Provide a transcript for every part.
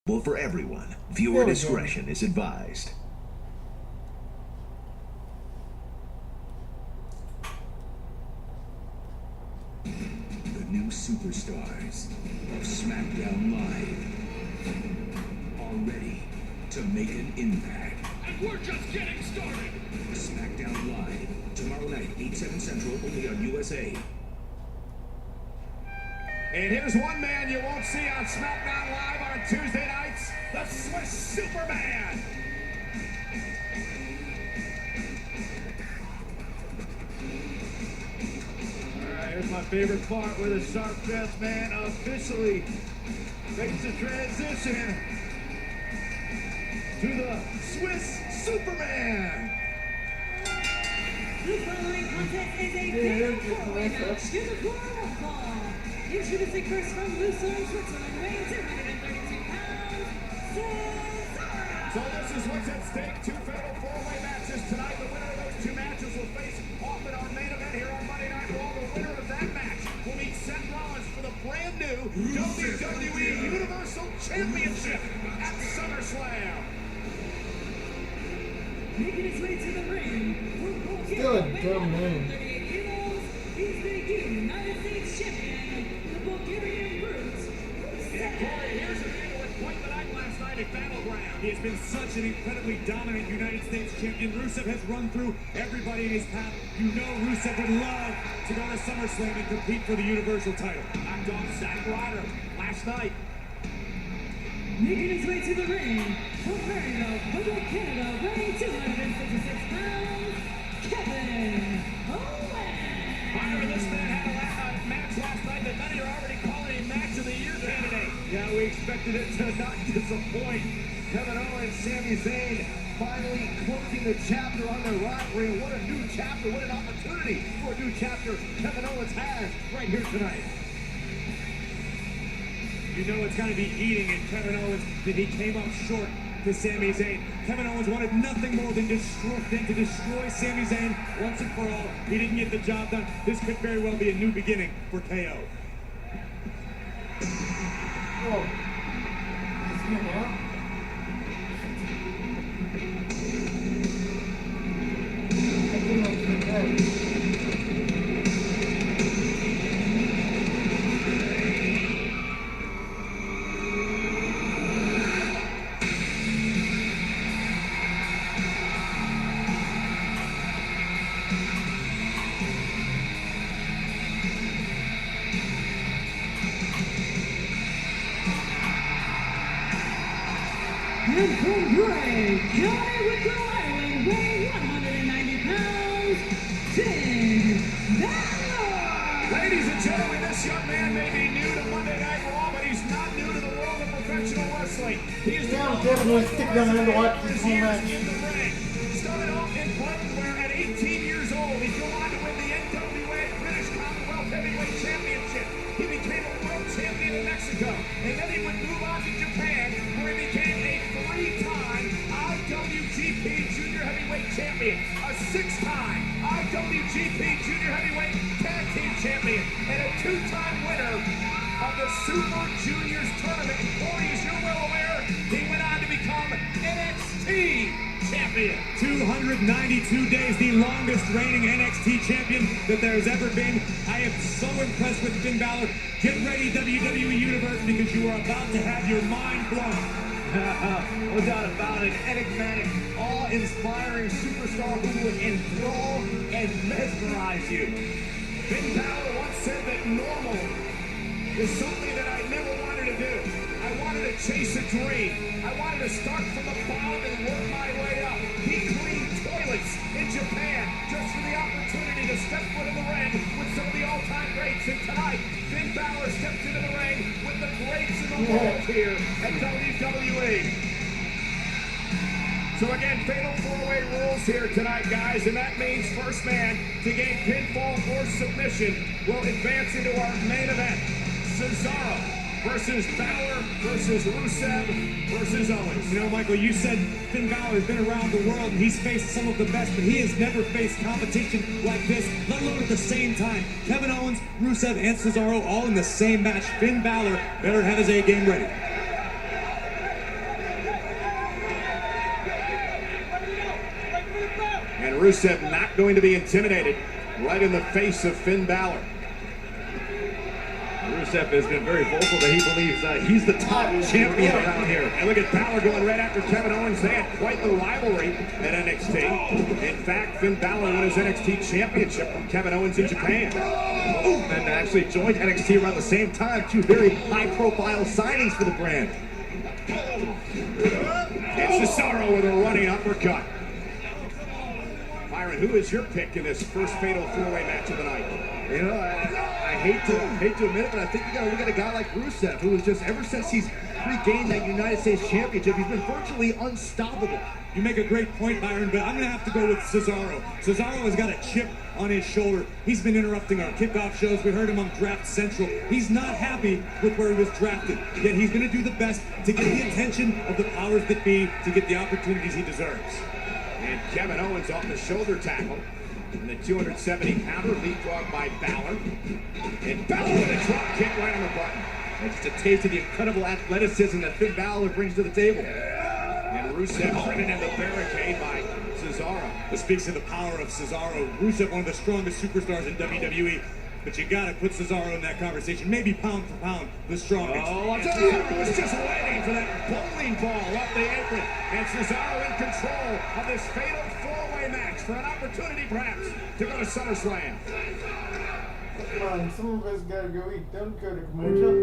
Well, for everyone, viewer discretion is advised. The new superstars of SmackDown Live are ready to make an impact. And we're just getting started! SmackDown Live, tomorrow night, 8/7 Central, only on USA. And here's one man you won't see on SmackDown Live on Tuesday nights, the Swiss Superman! Alright, here's my favorite part where the sharp-dressed man officially makes the transition to the Swiss Superman! The following contest is a fatal four-way match to the Royal Rumble. Introducing first from Lucerne, Switzerland, weighing 232 pounds, Cesaro. So this is what's at stake. Two fatal four-way matches tonight. The winner of those two matches will face off in our main event here on Monday Night Raw. The winner of that match will meet Seth Rollins for the brand new WWE Universal Championship at SummerSlam. Making his way to the ring, Still a dumb name. he's the United States Champion, the Bulgarian Brute. And Corey, here's a man who had quite the night last night at Battleground. He has been such an incredibly dominant United States champion. Rusev has run through everybody in his path. You know Rusev would love to go to SummerSlam and compete for the Universal title. Knocked off Zack Ryder last night. Making his way to the ring, from Maryville, Quebec, Canada, weighing 256 pounds, Kevin Owens. Byron, this man had a match last night that many are already calling a match of the year candidate. Yeah, we expected it to not disappoint. Kevin Owens, Sami Zayn, finally closing the chapter on their rivalry. What a new chapter, what an opportunity for a new chapter Kevin Owens has right here tonight. You know it's going to be eating in Kevin Owens that he came up short to Sami Zayn. Kevin Owens wanted nothing more than to destroy Sami Zayn once and for all. He didn't get the job done. This could very well be a new beginning for KO. Oh. Is he now? I didn't know he was dead. And from Bray, Johnny with Rhode Island, weighing 190 pounds, Finn Balor. Ladies and gentlemen, this young man may be new to Monday Night Raw, but he's not new to the world of professional wrestling. He is Yeah, I'm definitely sticking on him to watch this whole match. in the ring. Started off in Britain, where at 18 years old, he go on to win the NWA British Commonwealth Heavyweight Championship. He became a world champion in Mexico, and then he would move on to Japan, where he became a three-time IWGP Junior Heavyweight Champion, a six-time IWGP Junior Heavyweight Tag Team Champion, and a two-time winner of the Super Juniors Tournament. And Corey, as you're well aware, he went on to become NXT Champion. 292 days, the longest reigning NXT champion that there's ever been. I am so impressed with Finn Balor. Get ready, WWE Universe, because you are about to have your mind blown. No doubt about it. Enigmatic, awe-inspiring superstar who would enthrall and mesmerize you. Finn Balor once said that normal is something that I never wanted to do. I wanted to chase a dream. I wanted to start from the bottom and work my way up. He cleaned toilets in Japan just for the opportunity to step foot in the ring with some of the all-time greats. And tonight, Finn Balor steps into the ring with the greats in the world here at WWE. So again, fatal four-way rules here tonight, guys, and that means first man to gain pinfall or submission will advance into our main event. Cesaro versus Balor versus Rusev versus Owens. You know, Michael, you said Finn Balor has been around the world and he's faced some of the best, but he has never faced competition like this, let alone at the same time. Kevin Owens, Rusev, and Cesaro all in the same match. Finn Balor better have his A game ready. Rusev not going to be intimidated right in the face of Finn Balor. Rusev has been very vocal that he believes he's the top champion around here. And look at Balor going right after Kevin Owens. They had quite the rivalry at NXT. In fact, Finn Balor won his NXT championship from Kevin Owens in Japan. And actually joined NXT around the same time. Two very high-profile signings for the brand. It's Cesaro with a running uppercut. Byron, who is your pick in this first fatal four-way match of the night? You know, I hate to admit it, but I think you gotta look at a guy like Rusev, who is just, ever since he's regained that United States Championship, he's been virtually unstoppable. You make a great point, Byron, but I'm going to have to go with Cesaro. Cesaro has got a chip on his shoulder. He's been interrupting our kickoff shows. We heard him on Draft Central. He's not happy with where he was drafted, yet he's going to do the best to get the attention of the powers that be, to get the opportunities he deserves. And Kevin Owens off the shoulder tackle. And the 270-pounder leapfrog by Balor. And Balor with a drop kick right on the button. That's just a taste of the incredible athleticism that Finn Balor brings to the table. And Rusev running in the barricade by Cesaro. This speaks to the power of Cesaro. Rusev, one of the strongest superstars in WWE. But you got to put Cesaro in that conversation. Maybe pound for pound, the strongest. Oh, Cesaro was just waiting for that bowling ball up the apron. And Cesaro in control of this fatal four-way match for an opportunity, perhaps, to go to SummerSlam. Come on, some of us gotta go eat. Don't go to commercial.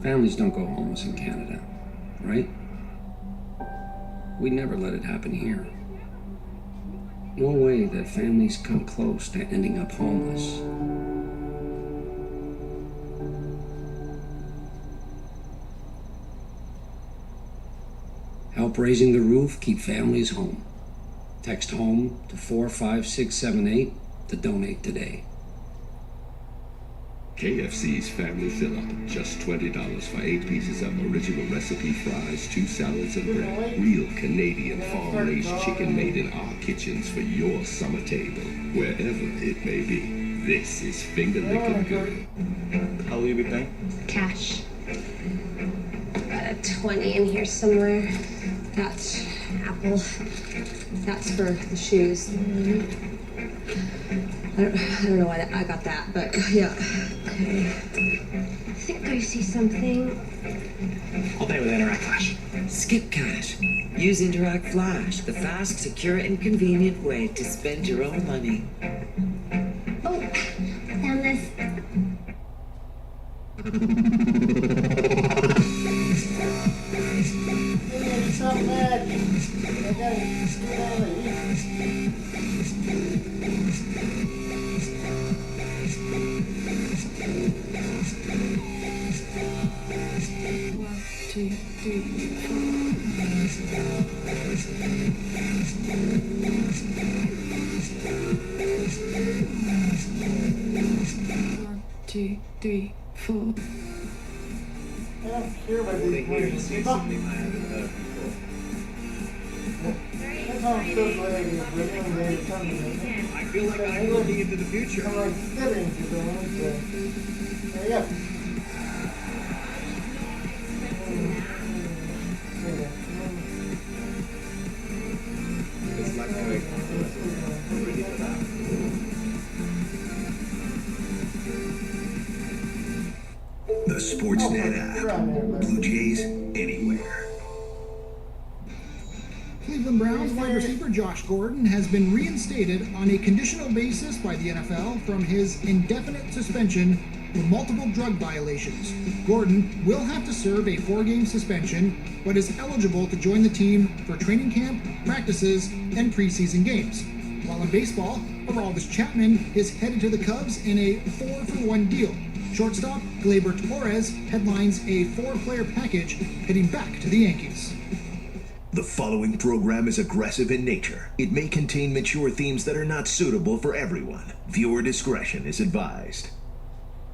Families don't go homeless in Canada, right? We never let it happen here. No way that families come close to ending up homeless. Help raising the roof, keep families home. Text HOME to 45678 to donate today. KFC's Family Fill-Up. Just $20 for 8 pieces of original recipe fries, 2 salads, and bread. Real Canadian farm-raised chicken made in our kitchens for your summer table, wherever it may be. This is finger licking good. How will you be paying? Cash. Got a 20 in here somewhere. That's Apple. That's for the shoes. I don't know why I got that, but yeah. Okay. I think I see something. I'll pay with Interact Flash. Skip cash. Use Interact Flash, the fast, secure, and convenient way to spend your own money. Oh, found this. It's not bad. I gotta get out of here. One, two, three, four. One, two, three, four. I don't care about these words. That's how I'm so glad you're bringing the company. I feel like I'm looking into the future. I'm like studying for the one, so. There you go. The Sportsnet app. Blue Jays anywhere. Cleveland Browns wide receiver Josh Gordon has been reinstated on a conditional basis by the NFL from his indefinite suspension for multiple drug violations. Gordon will have to serve a 4-game suspension, but is eligible to join the team for training camp, practices, and preseason games. While in baseball, Aroldis Chapman is headed to the Cubs in a 4-for-1 deal. Shortstop Gleyber Torres headlines a 4-player package heading back to the Yankees. The following program is aggressive in nature. It may contain mature themes that are not suitable for everyone. Viewer discretion is advised.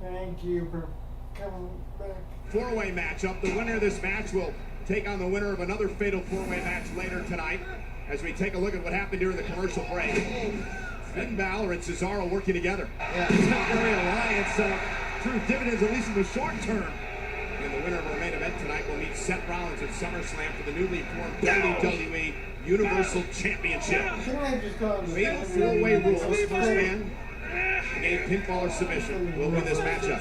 Thank you for coming back. Four-way matchup. The winner of this match will take on the winner of another fatal four-way match later tonight as we take a look at what happened during the commercial break. Finn Balor and Cesaro working together. Yeah, temporary alliance through dividends, at least in the short term. And the winner of our main event tonight will meet Seth Rollins at SummerSlam for the newly formed WWE Universal Championship. Fatal four-way rules. First man to gain pinfall or submission will win this matchup.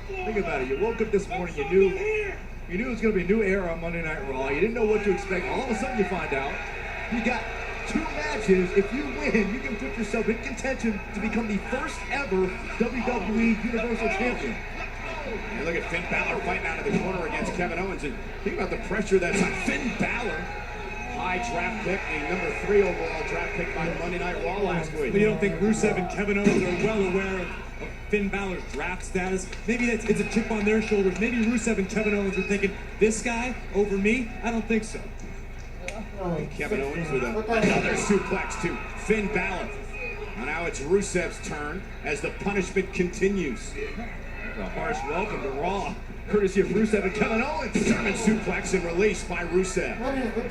Think about it. You woke up this morning, you knew it was going to be a new era on Monday Night Raw. You didn't know what to expect. All of a sudden you find out you got 2 matches. If you win, you can put yourself in contention to become the first ever WWE Universal Champion. And look at Finn Balor fighting out of the corner against Kevin Owens. And think about the pressure that's on Finn Balor. High draft pick, the number 3 overall draft pick by Monday Night Raw last week. But you don't think Rusev and Kevin Owens are well aware of Finn Balor's draft status? Maybe it's a chip on their shoulders. Maybe Rusev and Kevin Owens are thinking, this guy over me? I don't think so. Kevin Owens with another suplex to Finn Balor. And now it's Rusev's turn as the punishment continues. A harsh welcome to Raw, courtesy of Rusev and Kevin Owens. German suplex and release by Rusev.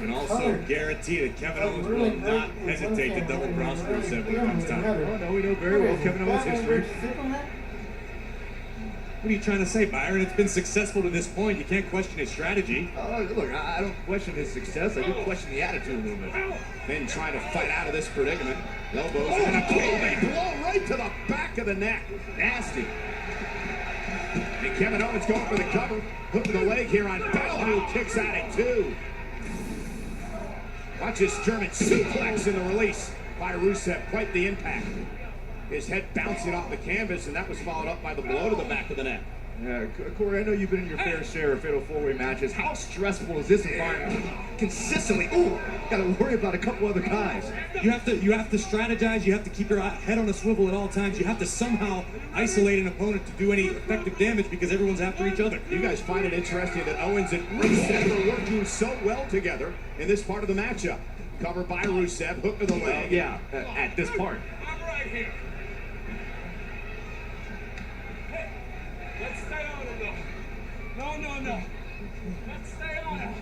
And also guarantee that Kevin Owens will not hesitate to double cross Rusev when it comes time. Oh, no, we know very well Kevin Owens' history. What are you trying to say, Byron? It's been successful to this point. You can't question his strategy. Look, I don't question his success. I do question the attitude a little bit. Finn trying to fight out of this predicament. Elbows and a clothesline blow right to the back of the neck. Nasty. And Kevin Owens going for the cover. Hook to the leg here on Balor, who kicks out at 2. Watch his German suplex in the release by Rusev. Quite the impact. His head bouncing off the canvas, and that was followed up by the blow to the back of the neck. Yeah, Corey, I know you've been in your fair share of fatal four-way matches. How stressful is this environment? Consistently, got to worry about a couple other guys. You have to strategize. You have to keep your head on a swivel at all times. You have to somehow isolate an opponent to do any effective damage because everyone's after each other. You guys find it interesting that Owens and Rusev are working so well together in this part of the matchup. Covered by Rusev, hook to the leg. Yeah, at this part. I'm right here. Let's stay on him, though. No. Let's stay on him.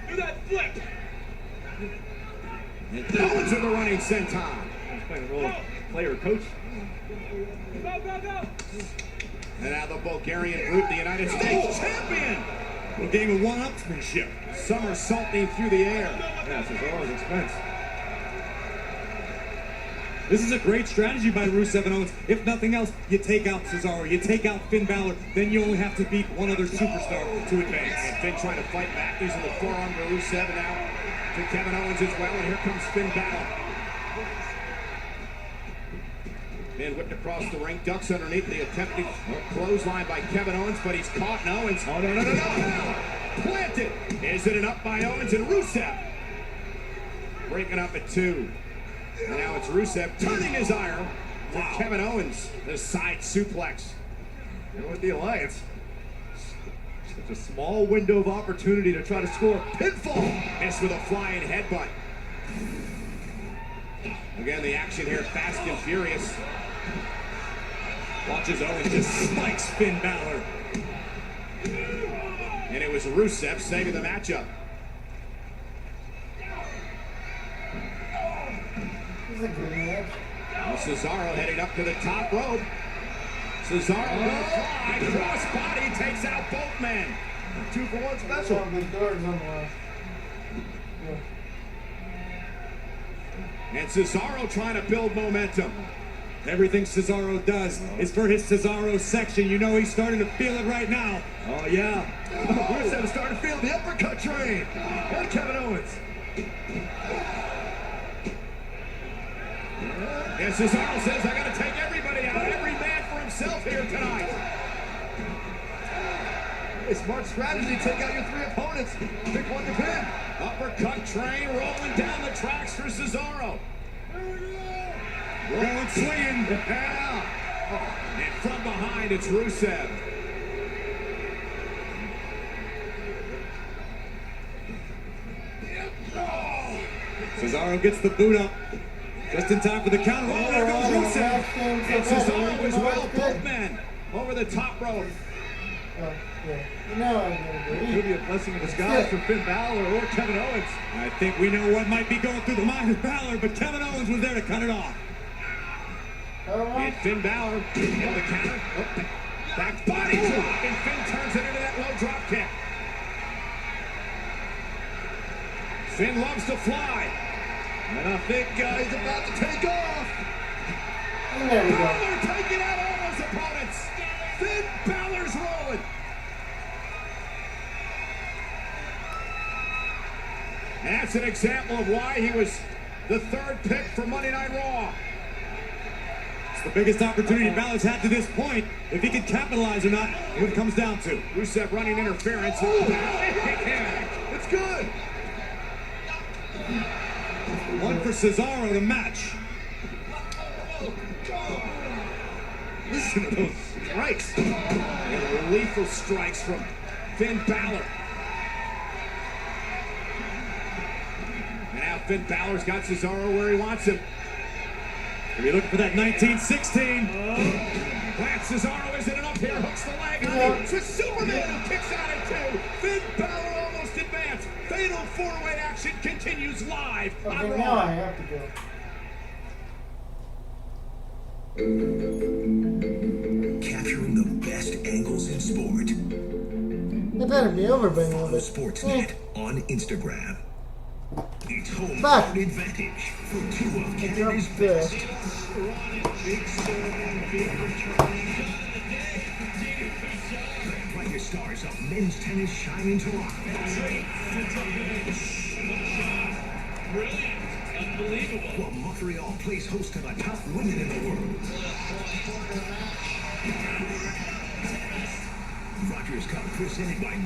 Do that flip. And Owens with the running senton. He's playing the role of player coach. Go. And now the Bulgarian Brute, the United States champion. A game of one-upsmanship. Somersaulting through the air. Yeah, it's Cesaro's expense. This is a great strategy by Rusev and Owens. If nothing else, you take out Cesaro, you take out Finn Balor, then you only have to beat one other superstar to advance. And Finn trying to fight back, using the forearm to Rusev, and now to Kevin Owens as well, and here comes Finn Balor. Man whipped across the ring, ducks underneath the attempted clothesline by Kevin Owens, but he's caught, and Owens. Oh, no. Planted. Is it an up by Owens and Rusev? Breaking up at 2. And now it's Rusev turning his iron to Kevin Owens. The side suplex. And with the alliance, such a small window of opportunity to try to score a pinfall. Missed with a flying headbutt. Again, the action here, fast and furious. Watches Owens just spikes Finn Balor. And it was Rusev saving the matchup. Cesaro heading up to the top rope. Cesaro will fly. Cross body takes out both men. 2-for-1 special. And Cesaro trying to build momentum. Everything Cesaro does is for his Cesaro section. You know he's starting to feel it right now. Oh, yeah. Rusev is starting to feel the uppercut train. And Kevin Owens. And Cesaro says, I got to take everybody out. Every man for himself here tonight. A smart strategy. Take out your 3 opponents. Pick one to pin. Uppercut train rolling down the tracks for Cesaro. Rolling, swinging. Yeah. And from behind, it's Rusev. Cesaro gets the boot up. Just in time for the counter. Oh, there goes Rusev. And Cesaro as well. Both men over the top rope. Could be a blessing in disguise for Finn Balor or Kevin Owens. I think we know what might be going through the mind of Balor, but Kevin Owens was there to cut it off. And Finn Balor on the counter. Oh, back body drop, and Finn turns it into that low drop kick. Finn loves to fly. And I think he's about to take off. There we go. Balor taking out all his opponents. Finn Balor's rolling. And that's an example of why he was the third pick for Monday Night Raw. It's the biggest opportunity Balor's had to this point. If he can capitalize or not, what it comes down to. Rusev running interference. It's good. One for Cesaro to match. Listen to those strikes. And lethal strikes from Finn Balor. And now Finn Balor's got Cesaro where he wants him. We're looking for that 1916. Lance Cesaro isn't enough here. Hooks the leg on him. It's Superman who kicks out at two. Finn Balor almost advanced. Fatal four-way action continues live on Okay, Raw. now I have to go. Capturing the best angles in sport. It better be over by now. Follow Sportsnet on Instagram. It's home Back. court advantage for two of I Canada's dropped this. best. Brightest stars of men's tennis shine in Toronto. Brilliant. Unbelievable. While Montreal plays host to the top women in the world. Rogers Cup presented by